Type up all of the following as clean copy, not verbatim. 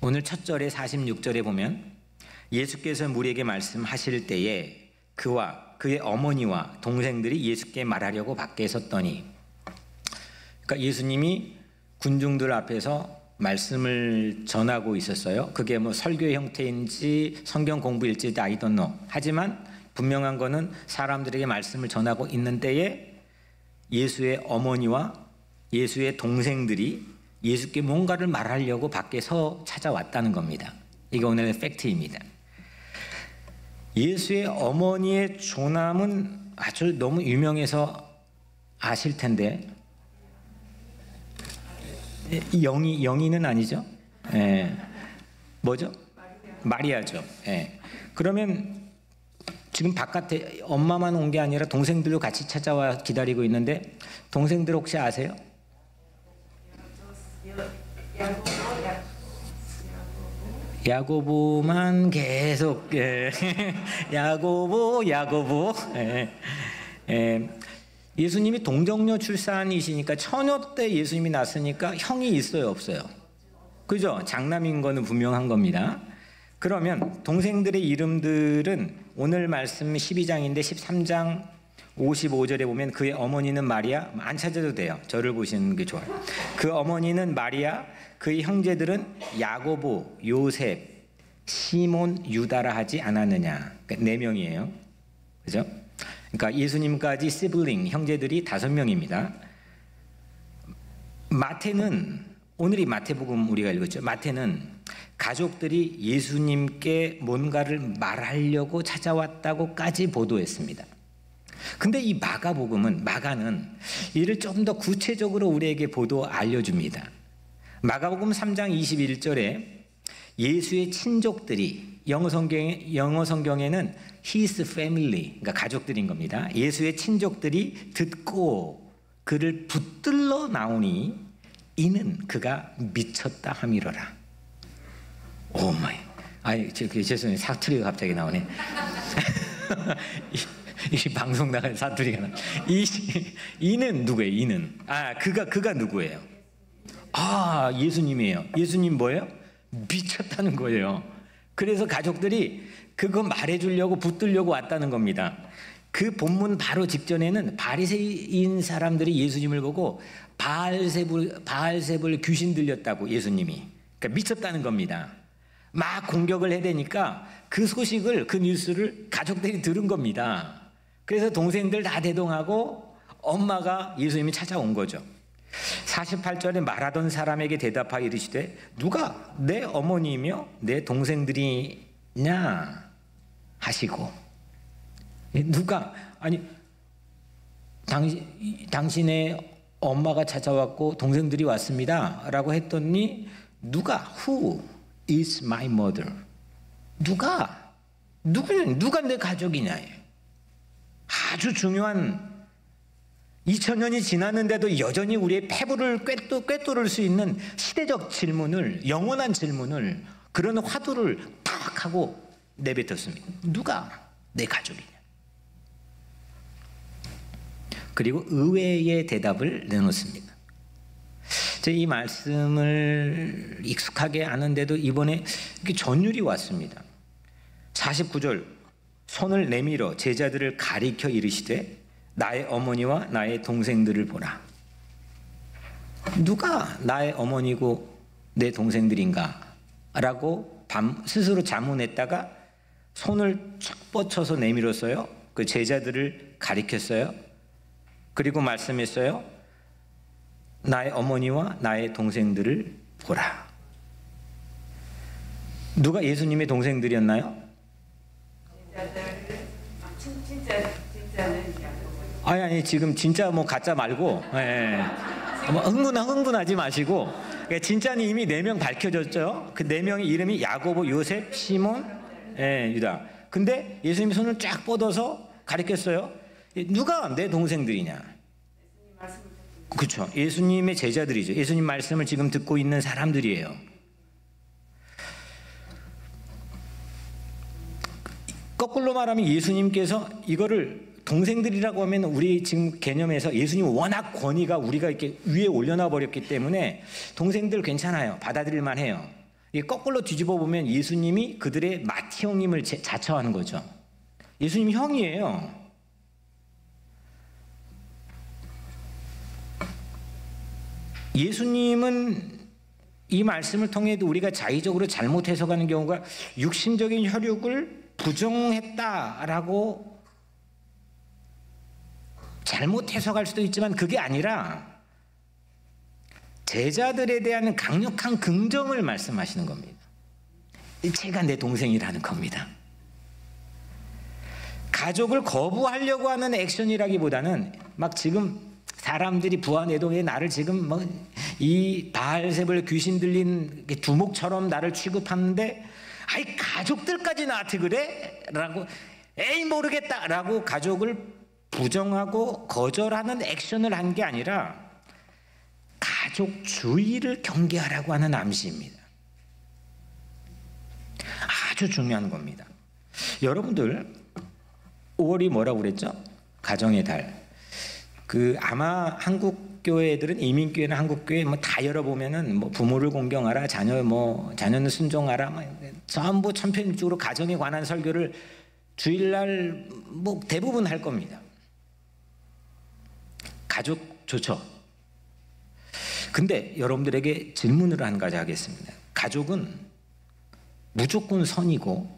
오늘 첫 절에 46절에 보면 예수께서 무리에게 말씀하실 때에 그와 그의 어머니와 동생들이 예수께 말하려고 밖에 섰더니, 그러니까 예수님이 군중들 앞에서 말씀을 전하고 있었어요. 그게 뭐 설교의 형태인지 성경 공부일지 I don't know. 하지만 분명한 거는 사람들에게 말씀을 전하고 있는 때에 예수의 어머니와 예수의 동생들이 예수께 뭔가를 말하려고 밖에서 찾아왔다는 겁니다. 이게 오늘의 팩트입니다. 예수의 어머니의 조남은 아주 너무 유명해서 아실 텐데, 영희는 아니죠? 뭐죠? 마리아죠. 그러면 지금 바깥에 엄마만 온 게 아니라 동생들도 같이 찾아와 기다리고 있는데, 동생들 혹시 아세요? 야고보만 계속 야고보. 예수님이 동정녀 출산이시니까 처녀 때 예수님이 낳았으니까 형이 있어요, 없어요? 그죠? 장남인 거는 분명한 겁니다. 그러면 동생들의 이름들은 오늘 말씀 12장인데 13장 55절에 보면 그의 어머니는 마리아, 안 찾아도 돼요. 저를 보시는 게 좋아요. 그 어머니는 마리아, 그의 형제들은 야고보, 요셉, 시몬, 유다라 하지 않았느냐. 그러니까 4명이에요. 그죠? 그러니까 예수님까지 시블링, 형제들이 5명입니다. 마태는, 오늘이 마태복음 우리가 읽었죠. 마태는 가족들이 예수님께 뭔가를 말하려고 찾아왔다고까지 보도했습니다. 근데 이 마가는 이를 좀 더 구체적으로 우리에게 알려줍니다. 마가복음 3장 21절에 예수의 친족들이, 영어 성경에는 his family, 그러니까 가족들인 겁니다. 예수의 친족들이 듣고 그를 붙들러 나오니 이는 그가 미쳤다 함이로라. 오 마이. 죄송해요. 사투리가 갑자기 나오네. 이 방송 나갈 사투리가 나. 이는 누구예요? 이는. 그가 누구예요? 예수님이에요. 예수님 뭐예요? 미쳤다는 거예요. 그래서 가족들이 그거 말해주려고 붙들려고 왔다는 겁니다. 그 본문 바로 직전에는 바리새인 사람들이 예수님을 보고 바알세불 귀신 들렸다고 예수님이. 그러니까 미쳤다는 겁니다. 막 공격을 해대니까 그 소식을, 그 뉴스를 가족들이 들은 겁니다. 그래서 동생들 다 대동하고 엄마가 예수님이 찾아온 거죠. 48절에 말하던 사람에게 대답하여 이르시되 누가 내 어머니이며 내 동생들이냐 하시고, 누가, 당신의 엄마가 찾아왔고 동생들이 왔습니다 라고 했더니 누가, who is my mother, 누가 내 가족이냐. 아주 중요한, 2000년이 지났는데도 여전히 우리의 패부를 꿰뚫을 수 있는 시대적 질문을, 영원한 질문을, 그런 화두를 탁 하고 내뱉었습니다. 누가 내 가족이냐. 그리고 의외의 대답을 내놓습니다. 제가 이 말씀을 익숙하게 아는데도 이번에 전율이 왔습니다. 49절, 손을 내밀어 제자들을 가리켜 이르시되 나의 어머니와 나의 동생들을 보라. 누가 나의 어머니고 내 동생들인가? 라고 스스로 자문했다가 손을 쫙 뻗쳐서 내밀었어요. 그 제자들을 가리켰어요. 그리고 말씀했어요. 나의 어머니와 나의 동생들을 보라. 누가 예수님의 동생들이었나요? 아니 지금 진짜 뭐 가짜 말고, 흥분하지 마시고, 진짜는 이미 4명 밝혀졌죠. 그 4명의 이름이 야고보, 요셉, 시몬, 유다. 근데 예수님이 손을 쫙 뻗어서 가리켰어요. 누가 내 동생들이냐? 그렇죠. 예수님의 제자들이죠. 예수님 말씀을 지금 듣고 있는 사람들이에요. 거꾸로 말하면 예수님께서 이거를 동생들이라고 하면 우리 지금 개념에서 예수님 워낙 권위가 우리가 이렇게 위에 올려놔 버렸기 때문에 동생들 괜찮아요. 받아들일만 해요. 이게 거꾸로 뒤집어 보면 예수님이 그들의 마티 형님을 자처하는 거죠. 예수님 형이에요. 예수님은 이 말씀을 통해도 우리가 자의적으로 잘못 해석하는 경우가 육신적인 혈육을 부정했다라고 잘못 해석할 수도 있지만 그게 아니라 제자들에 대한 강력한 긍정을 말씀하시는 겁니다. 제가 내 동생이라는 겁니다. 가족을 거부하려고 하는 액션이라기보다는 막 지금 사람들이 부하내동에 나를 지금 뭐 이 바알세불 귀신 들린 두목처럼 나를 취급하는데 아이 가족들까지 나한테 그래? 라고 에이 모르겠다 라고 가족을 부정하고 거절하는 액션을 한 게 아니라 가족주의를 경계하라고 하는 암시입니다. 아주 중요한 겁니다. 여러분들 5월이 뭐라고 그랬죠? 가정의 달. 아마 한국 교회들은 이민교회나 한국교회 뭐 다 열어보면은 뭐 부모를 공경하라, 자녀는 순종하라, 전부 천편일률적으로 가정에 관한 설교를 주일날 뭐 대부분 할 겁니다. 가족 좋죠. 근데 여러분들에게 질문을 한 가지 하겠습니다. 가족은 무조건 선이고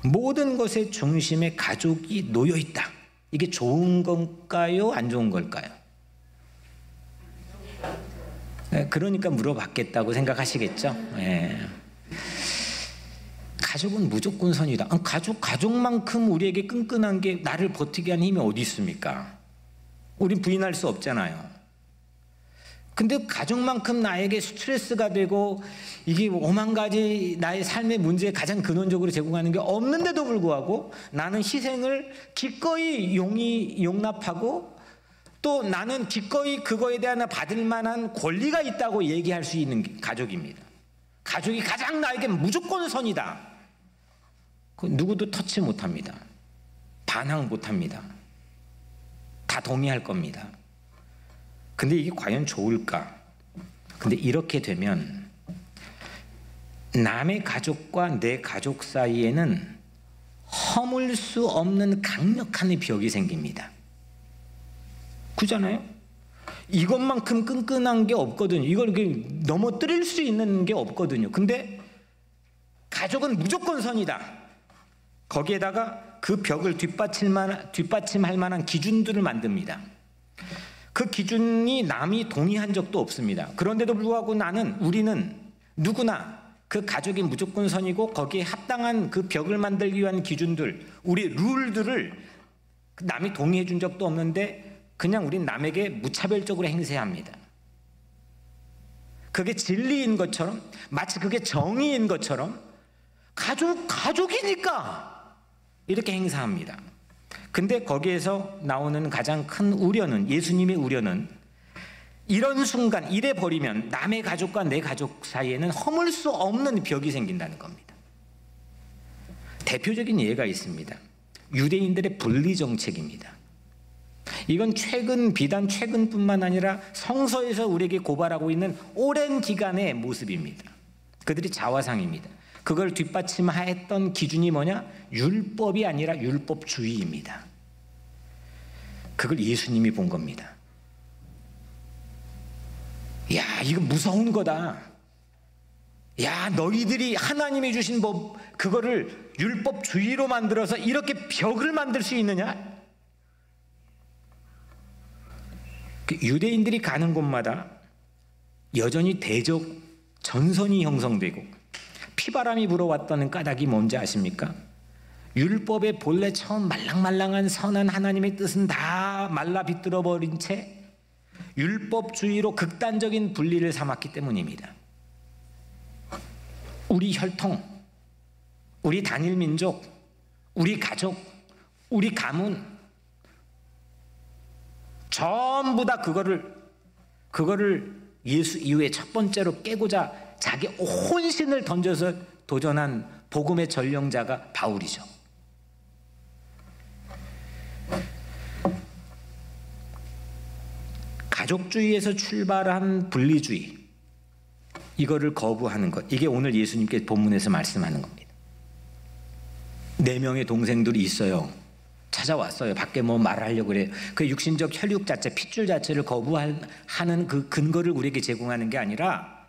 모든 것의 중심에 가족이 놓여 있다. 이게 좋은 건가요? 안 좋은 걸까요? 그러니까 물어봤겠다고 생각하시겠죠? 네. 가족은 무조건 선이다. 가족만큼 우리에게 끈끈한 게 나를 버티게 하는 힘이 어디 있습니까? 우린 부인할 수 없잖아요. 근데 가족만큼 나에게 스트레스가 되고 이게 오만 가지 나의 삶의 문제에 가장 근원적으로 제공하는 게 없는데도 불구하고 나는 희생을 기꺼이 용납하고 또 나는 기꺼이 그거에 대한 받을 만한 권리가 있다고 얘기할 수 있는 게 가족입니다. 가족이 가장 나에게 무조건 선이다. 누구도 터치 못합니다. 반항 못합니다. 다 동의할 겁니다. 근데 이게 과연 좋을까? 근데 이렇게 되면 남의 가족과 내 가족 사이에는 허물 수 없는 강력한 벽이 생깁니다. 그잖아요? 이것만큼 끈끈한 게 없거든요. 이걸 넘어뜨릴 수 있는 게 없거든요. 근데 가족은 무조건 선이다. 거기에다가 그 벽을 뒷받침할 만한 기준들을 만듭니다. 그 기준이 남이 동의한 적도 없습니다. 그런데도 불구하고 우리는 누구나 그 가족이 무조건 선이고 거기에 합당한 그 벽을 만들기 위한 기준들, 우리 룰들을 남이 동의해 준 적도 없는데 그냥 우린 남에게 무차별적으로 행세합니다. 그게 진리인 것처럼, 마치 그게 정의인 것처럼 가족이니까 이렇게 행사합니다. 근데 거기에서 나오는 가장 큰 우려는, 예수님의 우려는 이런 순간 이래 버리면 남의 가족과 내 가족 사이에는 허물 수 없는 벽이 생긴다는 겁니다. 대표적인 예가 있습니다. 유대인들의 분리 정책입니다. 이건 비단 최근뿐만 아니라 성서에서 우리에게 고발하고 있는 오랜 기간의 모습입니다. 그들이 자화상입니다. 그걸 뒷받침했던 기준이 뭐냐? 율법이 아니라 율법주의입니다. 그걸 예수님이 본 겁니다. 야, 이거 무서운 거다. 야, 너희들이 하나님이 주신 법 그거를 율법주의로 만들어서 이렇게 벽을 만들 수 있느냐? 유대인들이 가는 곳마다 여전히 대적 전선이 형성되고 피바람이 불어왔다는 까닭이 뭔지 아십니까? 율법의 본래 처음 말랑말랑한 선한 하나님의 뜻은 다 말라 비틀어 버린 채 율법주의로 극단적인 분리를 삼았기 때문입니다. 우리 혈통, 우리 단일 민족, 우리 가족, 우리 가문 전부 다 그거를 예수 이후에 첫 번째로 깨고자 자기 혼신을 던져서 도전한 복음의 전령자가 바울이죠. 가족주의에서 출발한 분리주의, 이거를 거부하는 것, 이게 오늘 예수님께 본문에서 말씀하는 겁니다. 4명의 동생들이 있어요. 찾아왔어요. 밖에 뭐 말하려고 그래요. 그 육신적 혈육 자체, 핏줄 자체를 거부하는 그 근거를 우리에게 제공하는 게 아니라,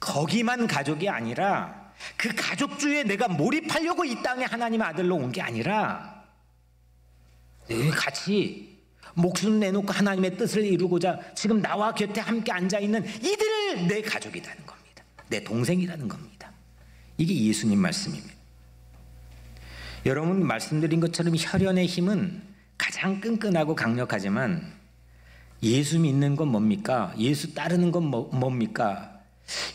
거기만 가족이 아니라 그 가족주의에 내가 몰입하려고 이 땅에 하나님의 아들로 온 게 아니라, 같이 목숨 내놓고 하나님의 뜻을 이루고자 지금 나와 곁에 함께 앉아있는 이들을 내 가족이라는 겁니다. 내 동생이라는 겁니다. 이게 예수님 말씀입니다. 여러분, 말씀드린 것처럼 혈연의 힘은 가장 끈끈하고 강력하지만, 예수 믿는 건 뭡니까? 예수 따르는 건 뭡니까?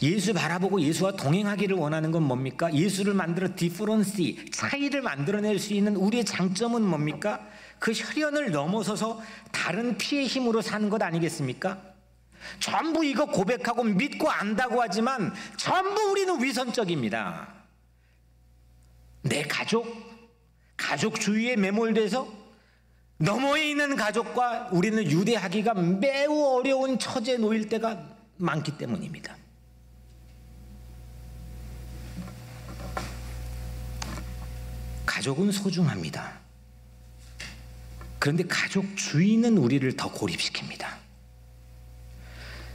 예수 바라보고 예수와 동행하기를 원하는 건 뭡니까? 예수를 만들어 디퍼런시, 차이를 만들어낼 수 있는 우리의 장점은 뭡니까? 그 혈연을 넘어서서 다른 피의 힘으로 사는 것 아니겠습니까? 전부 이거 고백하고 믿고 안다고 하지만 전부 우리는 위선적입니다. 내 가족주의에 매몰돼서 너머에 있는 가족과 우리는 유대하기가 매우 어려운 처지에 놓일 때가 많기 때문입니다. 가족은 소중합니다. 그런데 가족주의는 우리를 더 고립시킵니다.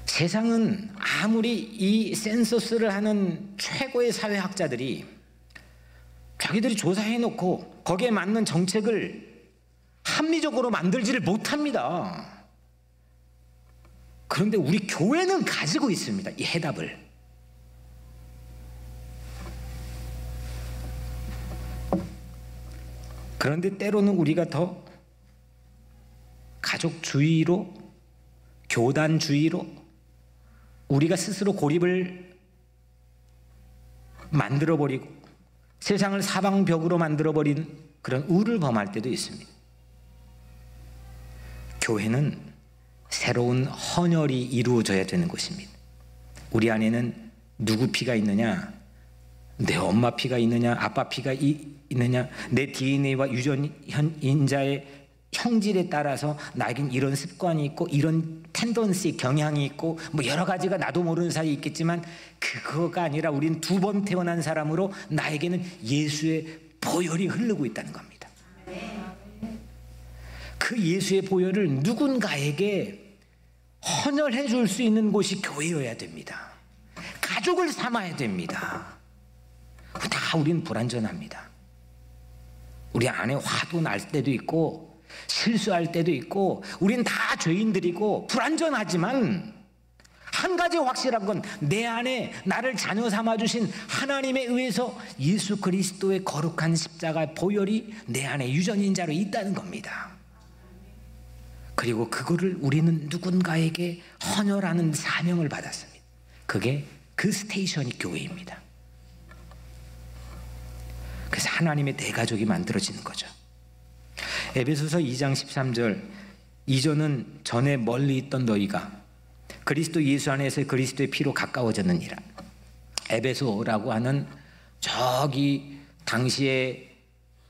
세상은 아무리 이 센서스를 하는 최고의 사회학자들이 자기들이 조사해놓고 거기에 맞는 정책을 합리적으로 만들지를 못합니다. 그런데 우리 교회는 가지고 있습니다, 이 해답을. 그런데 때로는 우리가 더 가족주의로, 교단주의로 우리가 스스로 고립을 만들어버리고 세상을 사방벽으로 만들어버린 그런 우를 범할 때도 있습니다. 교회는 새로운 헌혈이 이루어져야 되는 곳입니다. 우리 안에는 누구 피가 있느냐, 내 엄마 피가 있느냐, 아빠 피가 있느냐, 내 DNA와 유전인자의 형질에 따라서 나에겐 이런 습관이 있고 이런 텐던시, 경향이 있고 뭐 여러 가지가 나도 모르는 사이에 있겠지만, 그거가 아니라 우린 2번 태어난 사람으로 나에게는 예수의 보혈이 흐르고 있다는 겁니다. 그 예수의 보혈을 누군가에게 헌혈해 줄 수 있는 곳이 교회여야 됩니다. 가족을 삼아야 됩니다. 다 우리는 불완전합니다. 우리 안에 화도 날 때도 있고 실수할 때도 있고 우린 다 죄인들이고 불완전하지만, 한 가지 확실한 건 내 안에 나를 자녀 삼아주신 하나님에 의해서 예수 그리스도의 거룩한 십자가 보혈이 내 안에 유전인자로 있다는 겁니다. 그리고 그거를 우리는 누군가에게 헌혈하는 사명을 받았습니다. 그게 그 스테이션이 교회입니다. 그래서 하나님의 대가족이 만들어지는 거죠. 에베소서 2장 13절, 이전은 전에 멀리 있던 너희가 그리스도 예수 안에서 그리스도의 피로 가까워졌느니라. 에베소라고 하는 저기 당시에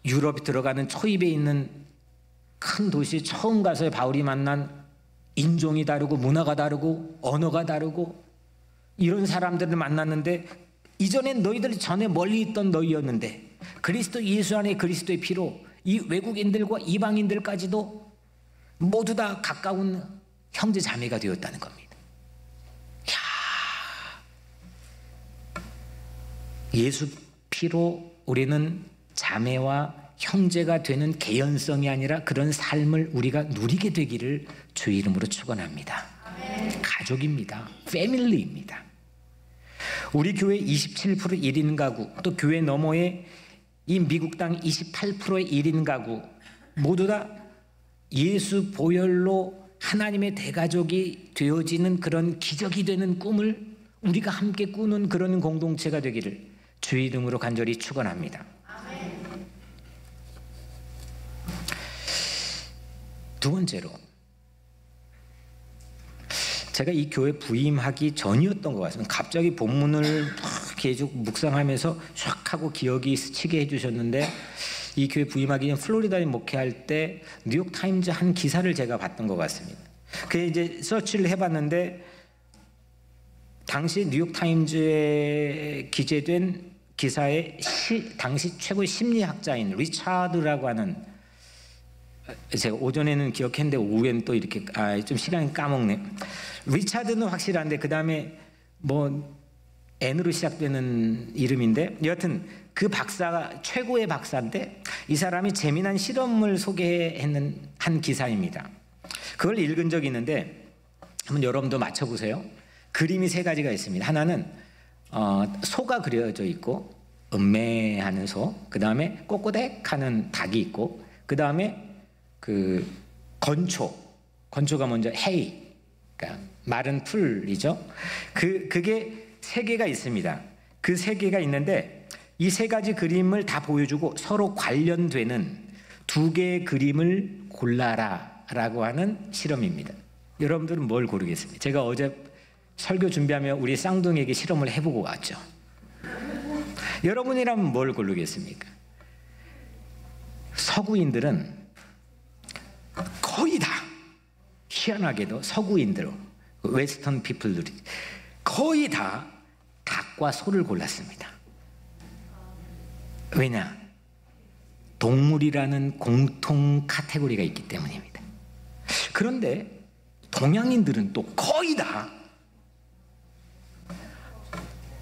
유럽에 들어가는 초입에 있는 큰 도시, 처음 가서 바울이 만난 인종이 다르고 문화가 다르고 언어가 다르고 이런 사람들을 만났는데, 이전엔 너희들이 전에 멀리 있던 너희였는데 그리스도 예수 안에 그리스도의 피로 이 외국인들과 이방인들까지도 모두 다 가까운 형제 자매가 되었다는 겁니다. 예수 피로 우리는 자매와 형제가 되는 개연성이 아니라 그런 삶을 우리가 누리게 되기를 주의 이름으로 축원합니다. 가족입니다. 패밀리입니다. 우리 교회 27% 1인 가구, 또 교회 너머에 이 미국 땅 28%의 1인 가구 모두 다 예수 보혈로 하나님의 대가족이 되어지는 그런 기적이 되는 꿈을 우리가 함께 꾸는 그런 공동체가 되기를 주의 이름으로 간절히 축원합니다. 두 번째로, 제가 이 교회 부임하기 전이었던 것 같습니다. 갑자기 본문을 계속 묵상하면서 샥 하고 기억이 스치게 해주셨는데, 이 교회 부임하기 전 플로리다에 목회할 때 뉴욕 타임즈 한 기사를 제가 봤던 것 같습니다. 그래서 이제 서치를 해봤는데 당시 뉴욕타임즈에 기재된 기사에 당시 최고의 심리학자인 리차드라고 하는, 제가 오전에는 기억했는데 오후에는 또 이렇게 좀 시간이 까먹네. 리차드는 확실한데 그 다음에 뭐 N으로 시작되는 이름인데, 여하튼 그 박사가 최고의 박사인데 이 사람이 재미난 실험을 소개했는 한 기사입니다. 그걸 읽은 적이 있는데 한번 여러분도 맞춰보세요. 그림이 세 가지가 있습니다. 하나는 소가 그려져 있고, 음매하는 소, 그 다음에 꼬꼬댁하는 닭이 있고, 그 다음에 그 건초가 먼저 hay, 그러니까 마른 풀이죠. 그게 세 개가 있습니다. 그 세 개가 있는데 이 세 가지 그림을 다 보여주고 서로 관련되는 두 개의 그림을 골라라라고 하는 실험입니다. 여러분들은 뭘 고르겠습니까? 제가 어제 설교 준비하며 우리 쌍둥이에게 실험을 해보고 왔죠. 여러분이라면 뭘 고르겠습니까? 서구인들은 거의 다, 희한하게도 서구인들, 웨스턴 피플들이 거의 다 닭과 소를 골랐습니다. 왜냐? 동물이라는 공통 카테고리가 있기 때문입니다. 그런데 동양인들은 또 거의 다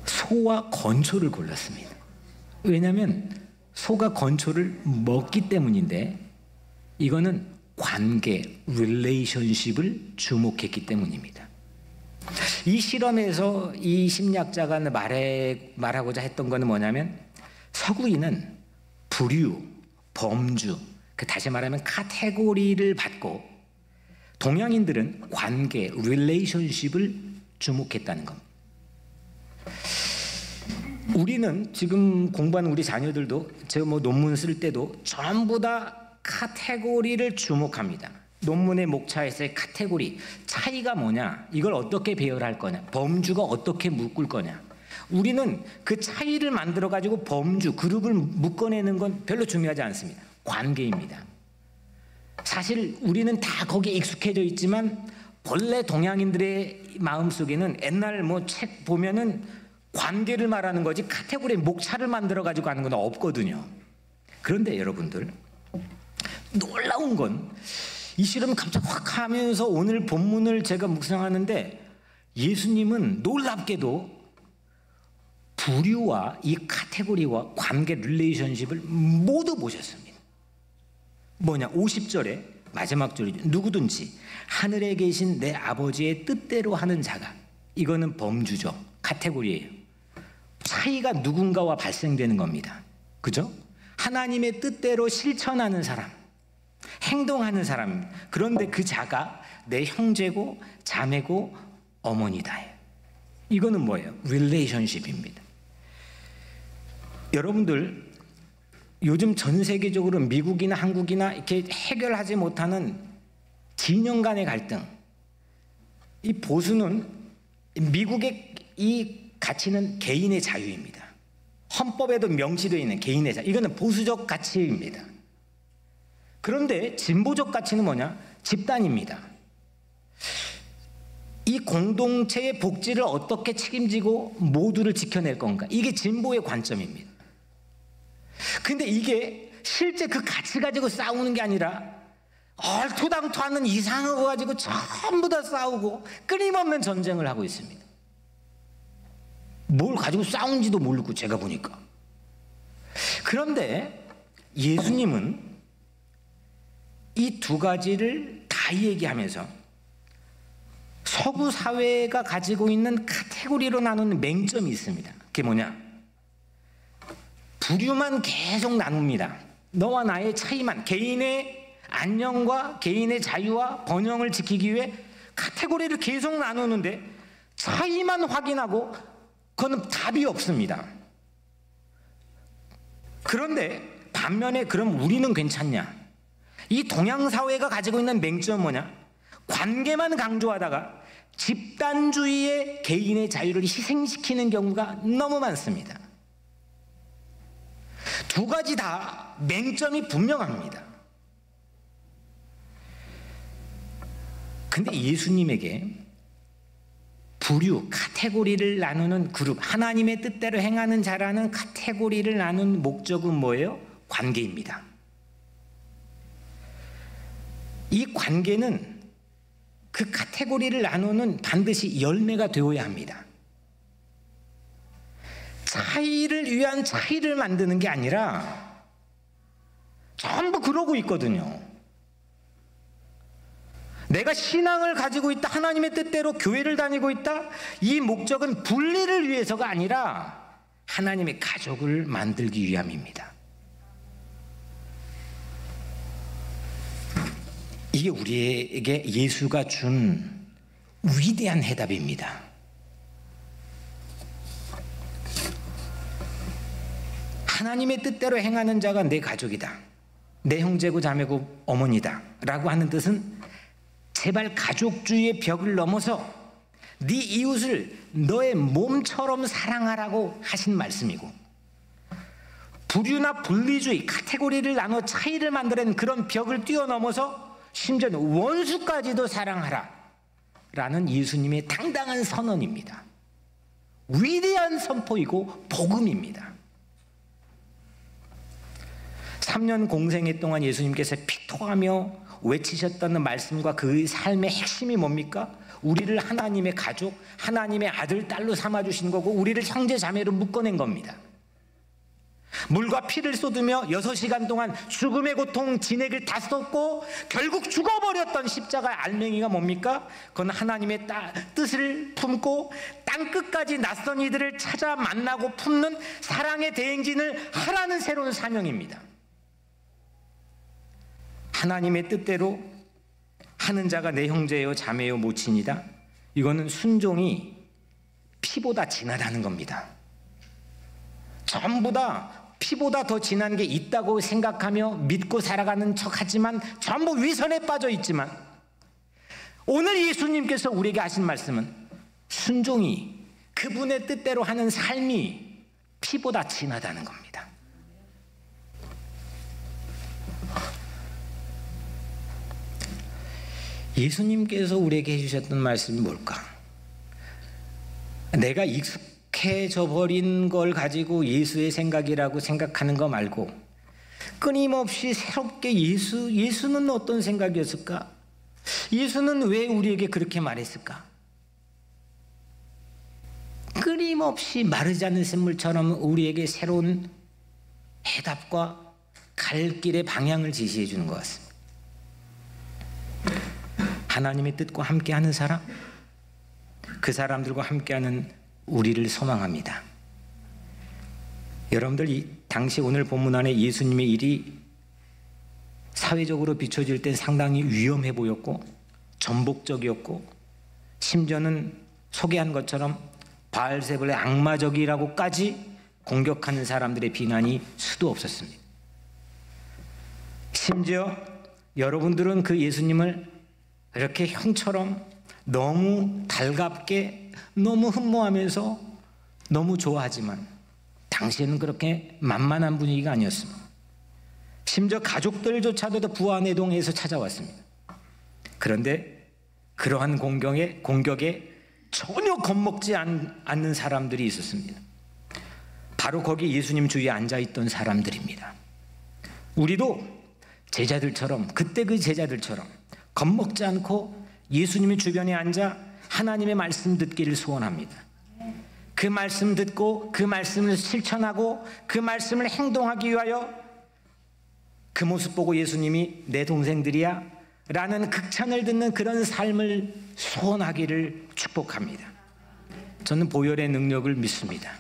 소와 건초를 골랐습니다. 왜냐하면 소가 건초를 먹기 때문인데, 이거는 관계, 릴레이션십을 주목했기 때문입니다. 이 실험에서 이 심리학자가 말하고자 했던 것은 뭐냐면, 서구인은 부류, 범주, 다시 말하면 카테고리를 받고, 동양인들은 관계, 릴레이션십을 주목했다는 겁니다. 우리는 지금 공부하는 우리 자녀들도, 제가 뭐 논문 쓸 때도 전부 다 카테고리를 주목합니다. 논문의 목차에서의 카테고리, 차이가 뭐냐, 이걸 어떻게 배열할 거냐, 범주가 어떻게 묶을 거냐. 우리는 그 차이를 만들어 가지고 범주, 그룹을 묶어내는 건 별로 중요하지 않습니다. 관계입니다. 사실 우리는 다 거기에 익숙해져 있지만 본래 동양인들의 마음속에는 옛날 뭐 책 보면은 관계를 말하는 거지 카테고리의 목차를 만들어 가지고 하는 건 없거든요. 그런데 여러분들, 놀라운 건 이 실험이 갑자기 확 하면서 오늘 본문을 제가 묵상하는데, 예수님은 놀랍게도 부류와 이 카테고리와 관계 릴레이션십을 모두 보셨습니다. 뭐냐? 50절에 마지막 절이죠. 누구든지 하늘에 계신 내 아버지의 뜻대로 하는 자가, 이거는 범주죠. 카테고리예요. 차이가 누군가와 발생되는 겁니다. 그죠? 하나님의 뜻대로 실천하는 사람, 행동하는 사람, 그런데 그 자가 내 형제고 자매고 어머니다. 이거는 뭐예요? 릴레이션십입니다. 여러분들, 요즘 전 세계적으로 미국이나 한국이나 이렇게 해결하지 못하는 진영 간의 갈등, 이 보수는, 미국의 이 가치는 개인의 자유입니다. 헌법에도 명시되어 있는 개인의 자유, 이거는 보수적 가치입니다. 그런데 진보적 가치는 뭐냐? 집단입니다. 이 공동체의 복지를 어떻게 책임지고 모두를 지켜낼 건가, 이게 진보의 관점입니다. 근데 이게 실제 그 가치 가지고 싸우는 게 아니라 얼토당토하는 이상한 거 가지고 전부 다 싸우고 끊임없는 전쟁을 하고 있습니다. 뭘 가지고 싸운지도 모르고, 제가 보니까. 그런데 예수님은 이 두 가지를 다 얘기하면서 서구 사회가 가지고 있는 카테고리로 나누는 맹점이 있습니다. 그게 뭐냐? 부류만 계속 나눕니다. 너와 나의 차이만, 개인의 안녕과 개인의 자유와 번영을 지키기 위해 카테고리를 계속 나누는데 차이만 확인하고 그건 답이 없습니다. 그런데 반면에 그럼 우리는 괜찮냐? 이 동양 사회가 가지고 있는 맹점은 뭐냐? 관계만 강조하다가 집단주의의 개인의 자유를 희생시키는 경우가 너무 많습니다. 두 가지 다 맹점이 분명합니다. 근데 예수님에게 부류, 카테고리를 나누는 그룹, 하나님의 뜻대로 행하는 자라는 카테고리를 나눈 목적은 뭐예요? 관계입니다. 이 관계는 그 카테고리를 나누는 반드시 열매가 되어야 합니다. 차이를 위한 차이를 만드는 게 아니라 전부 그러고 있거든요. 내가 신앙을 가지고 있다, 하나님의 뜻대로 교회를 다니고 있다, 이 목적은 분리를 위해서가 아니라 하나님의 가족을 만들기 위함입니다. 이게 우리에게 예수가 준 위대한 해답입니다. 하나님의 뜻대로 행하는 자가 내 가족이다, 내 형제고 자매고 어머니다 라고 하는 뜻은 제발 가족주의의 벽을 넘어서 네 이웃을 너의 몸처럼 사랑하라고 하신 말씀이고, 부류나 분리주의, 카테고리를 나눠 차이를 만들어낸 그런 벽을 뛰어넘어서 심지어는 원수까지도 사랑하라 라는 예수님의 당당한 선언입니다. 위대한 선포이고 복음입니다. 3년 공생애 동안 예수님께서 피토하며 외치셨던 말씀과 그 삶의 핵심이 뭡니까? 우리를 하나님의 가족, 하나님의 아들, 딸로 삼아주신 거고 우리를 형제 자매로 묶어낸 겁니다. 물과 피를 쏟으며 6시간 동안 죽음의 고통, 진액을 다 쏟고 결국 죽어버렸던 십자가의 알맹이가 뭡니까? 그건 하나님의 뜻을 품고 땅끝까지 낯선 이들을 찾아 만나고 품는 사랑의 대행진을 하라는 새로운 사명입니다. 하나님의 뜻대로 하는 자가 내 형제요 자매요 모친이다. 이거는 순종이 피보다 진하다는 겁니다. 전부 다 피보다 더 진한 게 있다고 생각하며 믿고 살아가는 척하지만 전부 위선에 빠져 있지만, 오늘 예수님께서 우리에게 하신 말씀은 순종이, 그분의 뜻대로 하는 삶이 피보다 진하다는 겁니다. 예수님께서 우리에게 해주셨던 말씀이 뭘까? 내가 익숙해져 버린 걸 가지고 예수의 생각이라고 생각하는 거 말고 끊임없이 새롭게 예수는 어떤 생각이었을까? 예수는 왜 우리에게 그렇게 말했을까? 끊임없이 마르지 않는 샘물처럼 우리에게 새로운 해답과 갈 길의 방향을 제시해 주는 것 같습니다. 하나님의 뜻과 함께하는 사람, 그 사람들과 함께하는 우리를 소망합니다. 여러분들, 이 당시 오늘 본문 안에 예수님의 일이 사회적으로 비춰질 땐 상당히 위험해 보였고 전복적이었고, 심지어는 소개한 것처럼 바알세불의 악마적이라고까지 공격하는 사람들의 비난이 수도 없었습니다. 심지어 여러분들은 그 예수님을 이렇게 형처럼 너무 달갑게, 너무 흠모하면서 너무 좋아하지만 당시에는 그렇게 만만한 분위기가 아니었습니다. 심지어 가족들조차도 부안해동에서 찾아왔습니다. 그런데 그러한 공격에 전혀 겁먹지 않는 사람들이 있었습니다. 바로 거기 예수님 주위에 앉아있던 사람들입니다. 우리도 제자들처럼, 그때 그 제자들처럼 겁먹지 않고 예수님의 주변에 앉아 하나님의 말씀 듣기를 소원합니다. 그 말씀 듣고 그 말씀을 실천하고 그 말씀을 행동하기 위하여 그 모습 보고 예수님이 내 동생들이야 라는 극찬을 듣는 그런 삶을 소원하기를 축복합니다. 저는 보혈의 능력을 믿습니다.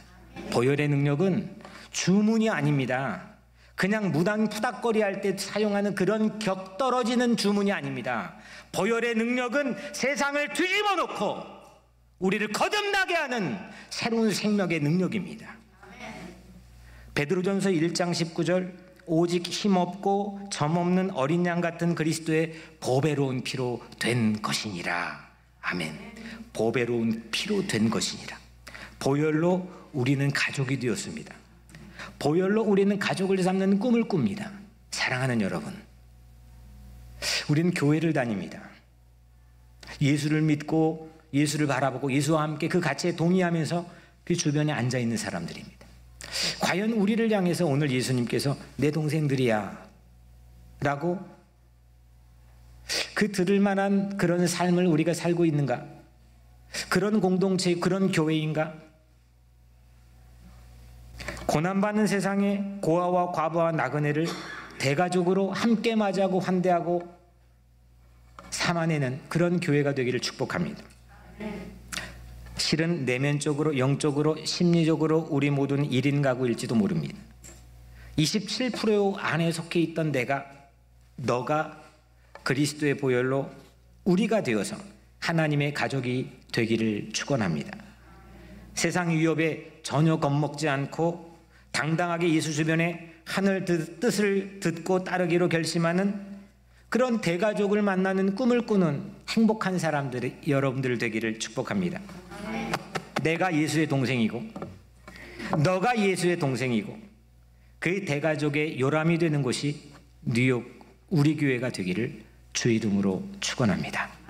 보혈의 능력은 주문이 아닙니다. 그냥 무당 푸닥거리 할 때 사용하는 그런 격 떨어지는 주문이 아닙니다. 보혈의 능력은 세상을 뒤집어 놓고 우리를 거듭나게 하는 새로운 생명의 능력입니다. 베드로전서 1장 19절, 오직 힘없고 점없는 어린 양 같은 그리스도의 보배로운 피로 된 것이니라. 아멘. 보배로운 피로 된 것이니라. 보혈로 우리는 가족이 되었습니다. 보혈로 우리는 가족을 삼는 꿈을 꿉니다. 사랑하는 여러분, 우리는 교회를 다닙니다. 예수를 믿고 예수를 바라보고 예수와 함께 그 가치에 동의하면서 그 주변에 앉아 있는 사람들입니다. 과연 우리를 향해서 오늘 예수님께서 내 동생들이야 라고 그 들을 만한 그런 삶을 우리가 살고 있는가? 그런 공동체, 그런 교회인가? 고난받는 세상에 고아와 과부와 나그네를 대가족으로 함께 맞이하고 환대하고 삼아내는 그런 교회가 되기를 축복합니다. 실은 내면적으로, 영적으로, 심리적으로 우리 모두는 1인 가구일지도 모릅니다. 27% 안에 속해 있던 너가 그리스도의 보혈로 우리가 되어서 하나님의 가족이 되기를 축원합니다. 세상 위협에 전혀 겁먹지 않고 당당하게 예수 주변에 하늘 뜻을 듣고 따르기로 결심하는 그런 대가족을 만나는 꿈을 꾸는 행복한 사람들이 여러분들 되기를 축복합니다. 내가 예수의 동생이고 너가 예수의 동생이고 그 대가족의 요람이 되는 곳이 뉴욕 우리 교회가 되기를 주 이름으로 축원합니다.